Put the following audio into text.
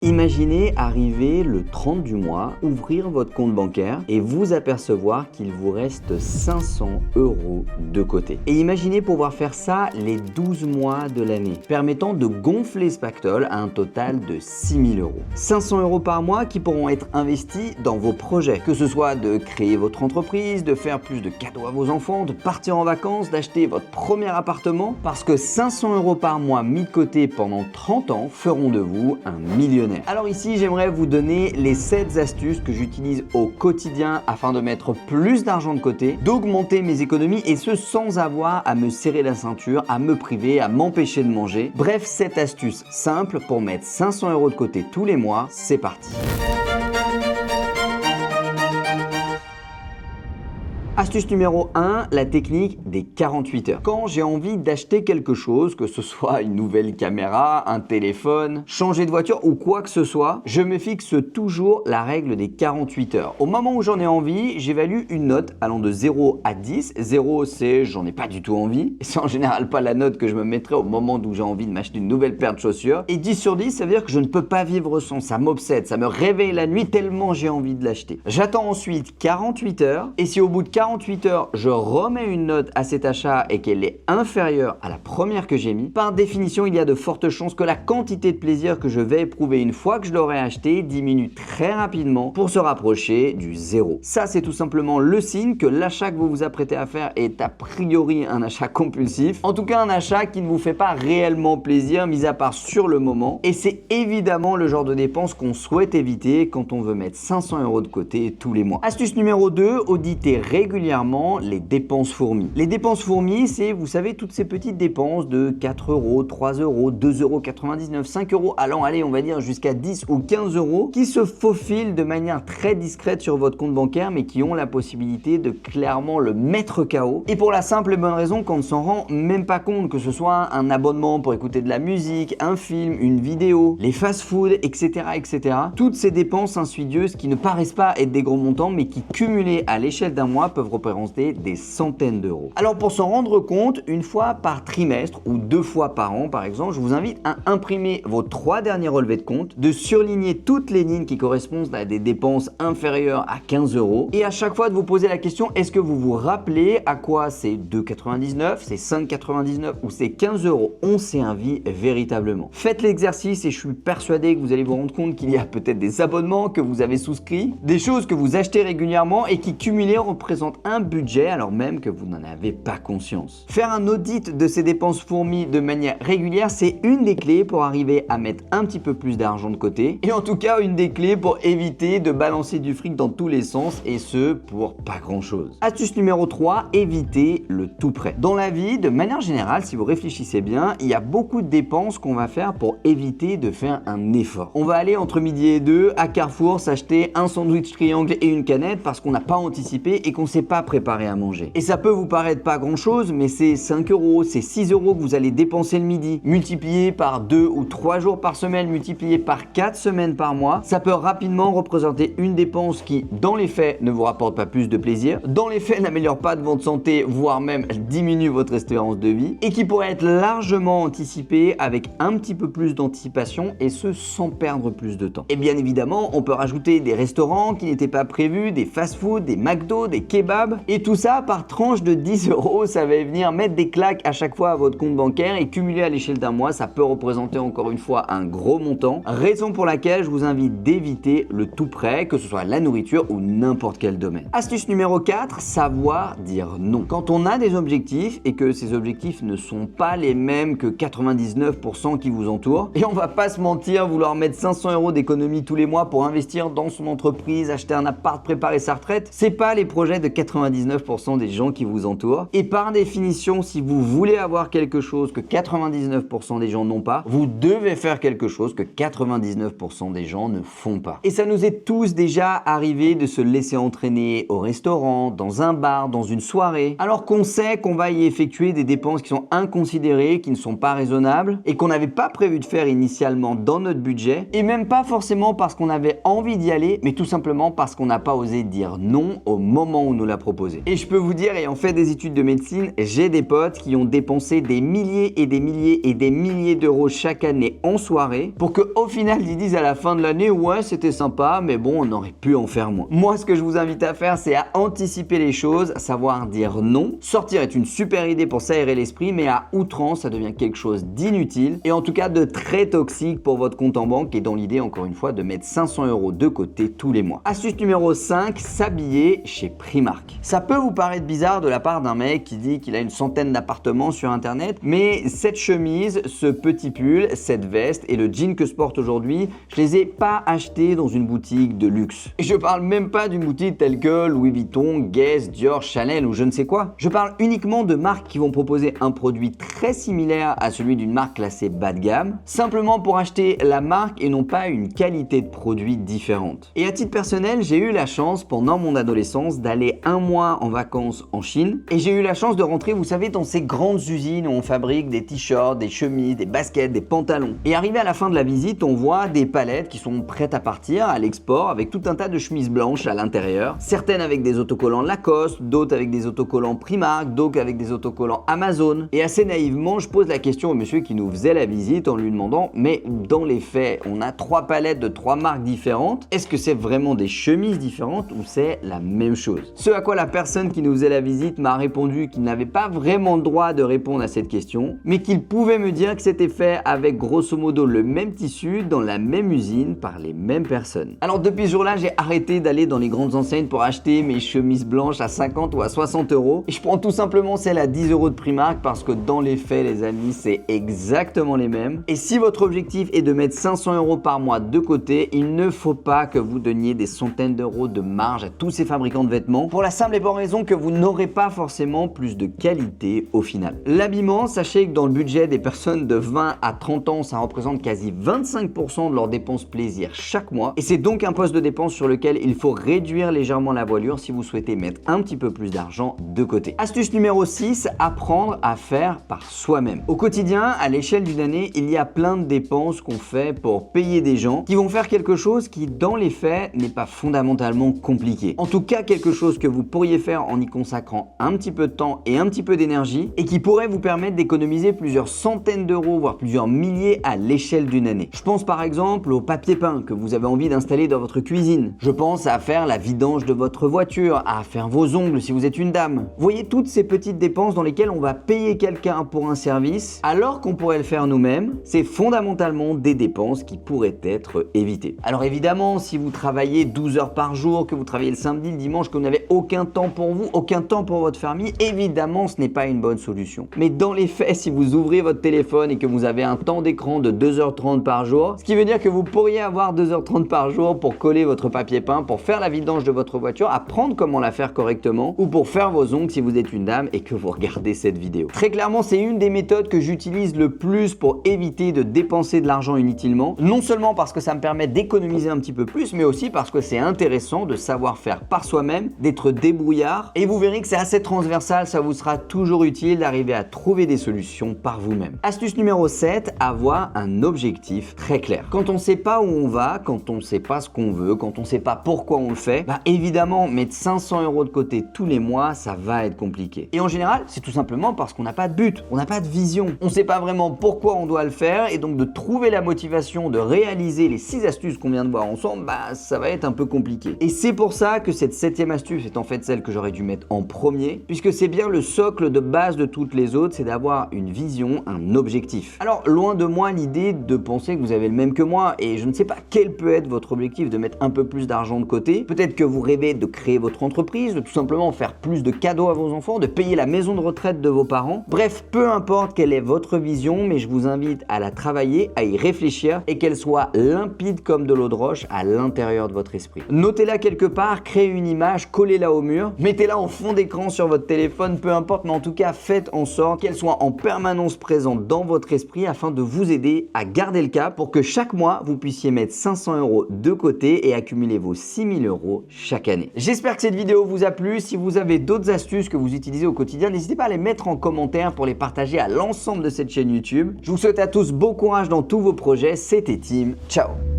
Imaginez arriver le 30 du mois, ouvrir votre compte bancaire et vous apercevoir qu'il vous reste 500 € de côté. Et imaginez pouvoir faire ça les 12 mois de l'année, permettant de gonfler ce pactole à un total de 6 000 €. 500 € par mois qui pourront être investis dans vos projets, que ce soit de créer votre entreprise, de faire plus de cadeaux à vos enfants, de partir en vacances, d'acheter votre premier appartement, parce que 500 € par mois mis de côté pendant 30 ans feront de vous un millionnaire. Alors ici, j'aimerais vous donner les 7 astuces que j'utilise au quotidien afin de mettre plus d'argent de côté, d'augmenter mes économies et ce sans avoir à me serrer la ceinture, à me priver, à m'empêcher de manger. Bref, 7 astuces simples pour mettre 500 € de côté tous les mois. C'est parti. Astuce numéro 1, la technique des 48 heures. Quand j'ai envie d'acheter quelque chose, que ce soit une nouvelle caméra, un téléphone, changer de voiture ou quoi que ce soit, je me fixe toujours la règle des 48 heures. Au moment où j'en ai envie, j'évalue une note allant de 0 à 10. 0 c'est j'en ai pas du tout envie. Et c'est en général pas la note que je me mettrai au moment où j'ai envie de m'acheter une nouvelle paire de chaussures. Et 10 sur 10, ça veut dire que je ne peux pas vivre sans. Ça m'obsède, ça me réveille la nuit tellement j'ai envie de l'acheter. J'attends ensuite 48 heures et si au bout de 48 heures, je remets une note à cet achat et qu'elle est inférieure à la première que j'ai mis, par définition, il y a de fortes chances que la quantité de plaisir que je vais éprouver une fois que je l'aurai acheté diminue très rapidement pour se rapprocher du zéro. Ça, c'est tout simplement le signe que l'achat que vous vous apprêtez à faire est a priori un achat compulsif. En tout cas, un achat qui ne vous fait pas réellement plaisir, mis à part sur le moment. Et c'est évidemment le genre de dépense qu'on souhaite éviter quand on veut mettre 500 € de côté tous les mois. Astuce numéro 2, auditez régulièrement les dépenses fourmis. Les dépenses fourmis, c'est, vous savez, toutes ces petites dépenses de 4 €, 3 €, 2,99 €, 5 €, allant aller, on va dire, jusqu'à 10 ou 15 € qui se faufilent de manière très discrète sur votre compte bancaire, mais qui ont la possibilité de clairement le mettre KO. Et pour la simple et bonne raison qu'on ne s'en rend même pas compte, que ce soit un abonnement pour écouter de la musique, un film, une vidéo, les fast-food, etc., etc. Toutes ces dépenses insidieuses qui ne paraissent pas être des gros montants, mais qui, cumulées à l'échelle d'un mois, peuvent représenter des centaines d'euros. Alors pour s'en rendre compte, une fois par trimestre ou 2 fois par an par exemple, je vous invite à imprimer vos 3 derniers relevés de compte, de surligner toutes les lignes qui correspondent à des dépenses inférieures à 15 € et à chaque fois de vous poser la question, est-ce que vous vous rappelez à quoi ces 2,99 €, ces 5,99 € ou ces 15 € ont servi véritablement? Faites l'exercice et je suis persuadé que vous allez vous rendre compte qu'il y a peut-être des abonnements que vous avez souscrits, des choses que vous achetez régulièrement et qui cumulées représentent un budget alors même que vous n'en avez pas conscience. Faire un audit de ces dépenses fourmies de manière régulière, c'est une des clés pour arriver à mettre un petit peu plus d'argent de côté et en tout cas une des clés pour éviter de balancer du fric dans tous les sens et ce pour pas grand chose. Astuce numéro 3, évitez le tout prêt. Dans la vie, de manière générale, si vous réfléchissez bien, il y a beaucoup de dépenses qu'on va faire pour éviter de faire un effort. On va aller entre midi et 2 à Carrefour s'acheter un sandwich triangle et une canette parce qu'on n'a pas anticipé et qu'on s'est pas préparé à manger. Et ça peut vous paraître pas grand chose, mais c'est 5 €, c'est 6 € que vous allez dépenser le midi, multiplié par 2 ou 3 jours par semaine, multiplié par 4 semaines par mois, ça peut rapidement représenter une dépense qui, dans les faits, ne vous rapporte pas plus de plaisir, dans les faits, n'améliore pas de votre santé, voire même diminue votre espérance de vie, et qui pourrait être largement anticipée avec un petit peu plus d'anticipation, et ce, sans perdre plus de temps. Et bien évidemment, on peut rajouter des restaurants qui n'étaient pas prévus, des fast-food, des McDo, des kebabs, et tout ça par tranche de 10 €, ça va venir mettre des claques à chaque fois à votre compte bancaire et cumulé à l'échelle d'un mois, ça peut représenter encore une fois un gros montant. Raison pour laquelle je vous invite d'éviter le tout prêt, que ce soit la nourriture ou n'importe quel domaine. Astuce numéro 4, savoir dire non. Quand on a des objectifs et que ces objectifs ne sont pas les mêmes que 99% qui vous entourent, et on va pas se mentir, vouloir mettre 500 € d'économie tous les mois pour investir dans son entreprise, acheter un appart, préparer sa retraite, c'est pas les projets de 99% des gens qui vous entourent. Et par définition, si vous voulez avoir quelque chose que 99% des gens n'ont pas, vous devez faire quelque chose que 99% des gens ne font pas. Et ça nous est tous déjà arrivé de se laisser entraîner au restaurant, dans un bar, dans une soirée, alors qu'on sait qu'on va y effectuer des dépenses qui sont inconsidérées, qui ne sont pas raisonnables et qu'on n'avait pas prévu de faire initialement dans notre budget, et même pas forcément parce qu'on avait envie d'y aller, mais tout simplement parce qu'on n'a pas osé dire non au moment où nous l'a proposé. Et je peux vous dire, ayant fait des études de médecine, j'ai des potes qui ont dépensé des milliers et des milliers et des milliers d'euros chaque année en soirée pour qu'au final ils disent à la fin de l'année ouais c'était sympa mais bon on aurait pu en faire moins. Moi ce que je vous invite à faire c'est à anticiper les choses, à savoir dire non. Sortir est une super idée pour s'aérer l'esprit mais à outrance ça devient quelque chose d'inutile et en tout cas de très toxique pour votre compte en banque et dans l'idée encore une fois de mettre 500 € de côté tous les mois. Astuce numéro 5, s'habiller chez Primark. Ça peut vous paraître bizarre de la part d'un mec qui dit qu'il a une centaine d'appartements sur internet mais cette chemise, ce petit pull, cette veste et le jean que je porte aujourd'hui, je les ai pas achetés dans une boutique de luxe. Et je parle même pas d'une boutique telle que Louis Vuitton, Guess, Dior, Chanel ou je ne sais quoi. Je parle uniquement de marques qui vont proposer un produit très similaire à celui d'une marque classée bas de gamme, simplement pour acheter la marque et non pas une qualité de produit différente. Et à titre personnel, j'ai eu la chance pendant mon adolescence d'aller un mois en vacances en Chine et j'ai eu la chance de rentrer, vous savez, dans ces grandes usines où on fabrique des t-shirts, des chemises, des baskets, des pantalons. Et arrivé à la fin de la visite, on voit des palettes qui sont prêtes à partir à l'export avec tout un tas de chemises blanches à l'intérieur. Certaines avec des autocollants Lacoste, d'autres avec des autocollants Primark, d'autres avec des autocollants Amazon. Et assez naïvement, je pose la question au monsieur qui nous faisait la visite en lui demandant mais dans les faits, on a 3 palettes de 3 marques différentes. Est-ce que c'est vraiment des chemises différentes ou c'est la même chose? Ce à quoi la personne qui nous faisait la visite m'a répondu qu'il n'avait pas vraiment le droit de répondre à cette question, mais qu'il pouvait me dire que c'était fait avec grosso modo le même tissu dans la même usine par les mêmes personnes. Alors depuis ce jour-là, j'ai arrêté d'aller dans les grandes enseignes pour acheter mes chemises blanches à 50 ou à 60 € et je prends tout simplement celles à 10 € de Primark parce que dans les faits, les amis, c'est exactement les mêmes. Et si votre objectif est de mettre 500 € par mois de côté, il ne faut pas que vous donniez des centaines d'euros de marge à tous ces fabricants de vêtements pour la simple et bonne raison que vous n'aurez pas forcément plus de qualité au final. L'habillement, sachez que dans le budget des personnes de 20 à 30 ans, ça représente quasi 25% de leurs dépenses plaisir chaque mois et c'est donc un poste de dépense sur lequel il faut réduire légèrement la voilure si vous souhaitez mettre un petit peu plus d'argent de côté. Astuce numéro 6, apprendre à faire par soi-même. Au quotidien, à l'échelle d'une année, il y a plein de dépenses qu'on fait pour payer des gens qui vont faire quelque chose qui dans les faits n'est pas fondamentalement compliqué. En tout cas, quelque chose que vous pourriez faire en y consacrant un petit peu de temps et un petit peu d'énergie et qui pourrait vous permettre d'économiser plusieurs centaines d'euros, voire plusieurs milliers à l'échelle d'une année. Je pense par exemple au papier peint que vous avez envie d'installer dans votre cuisine. Je pense à faire la vidange de votre voiture, à faire vos ongles si vous êtes une dame. Vous voyez toutes ces petites dépenses dans lesquelles on va payer quelqu'un pour un service alors qu'on pourrait le faire nous-mêmes, c'est fondamentalement des dépenses qui pourraient être évitées. Alors évidemment, si vous travaillez 12 heures par jour, que vous travaillez le samedi, le dimanche, que vous n'avez aucun temps pour vous, aucun temps pour votre famille, évidemment ce n'est pas une bonne solution. Mais dans les faits, si vous ouvrez votre téléphone et que vous avez un temps d'écran de 2h30 par jour, ce qui veut dire que vous pourriez avoir 2h30 par jour pour coller votre papier peint, pour faire la vidange de votre voiture, apprendre comment la faire correctement ou pour faire vos ongles si vous êtes une dame et que vous regardez cette vidéo. Très clairement, c'est une des méthodes que j'utilise le plus pour éviter de dépenser de l'argent inutilement, non seulement parce que ça me permet d'économiser un petit peu plus, mais aussi parce que c'est intéressant de savoir faire par soi-même, d'être débrouillard et vous verrez que c'est assez transversal, ça vous sera toujours utile d'arriver à trouver des solutions par vous-même. Astuce numéro 7, avoir un objectif très clair. Quand on ne sait pas où on va, quand on ne sait pas ce qu'on veut, quand on ne sait pas pourquoi on le fait, évidemment mettre 500 € de côté tous les mois, ça va être compliqué. Et en général, c'est tout simplement parce qu'on n'a pas de but, on n'a pas de vision. On ne sait pas vraiment pourquoi on doit le faire et donc de trouver la motivation de réaliser les 6 astuces qu'on vient de voir ensemble, ça va être un peu compliqué. Et c'est pour ça que cette 7e astuce est en fait celle que j'aurais dû mettre en premier, puisque c'est bien le socle de base de toutes les autres, c'est d'avoir une vision, un objectif. Alors loin de moi l'idée de penser que vous avez le même que moi et je ne sais pas quel peut être votre objectif de mettre un peu plus d'argent de côté. Peut-être que vous rêvez de créer votre entreprise, de tout simplement faire plus de cadeaux à vos enfants, de payer la maison de retraite de vos parents. Bref, peu importe quelle est votre vision, mais je vous invite à la travailler, à y réfléchir et qu'elle soit limpide comme de l'eau de roche à l'intérieur de votre esprit. Notez-la quelque part, créez une image, collez-la au mur, mettez-la en fond d'écran sur votre téléphone, peu importe, mais en tout cas faites en sorte qu'elle soit en permanence présente dans votre esprit afin de vous aider à garder le cap pour que chaque mois vous puissiez mettre 500 € de côté et accumuler vos 6 000 € chaque année. J'espère que cette vidéo vous a plu. Si vous avez d'autres astuces que vous utilisez au quotidien, n'hésitez pas à les mettre en commentaire pour les partager à l'ensemble de cette chaîne YouTube. Je vous souhaite à tous bon courage dans tous vos projets. C'était Tim. Ciao.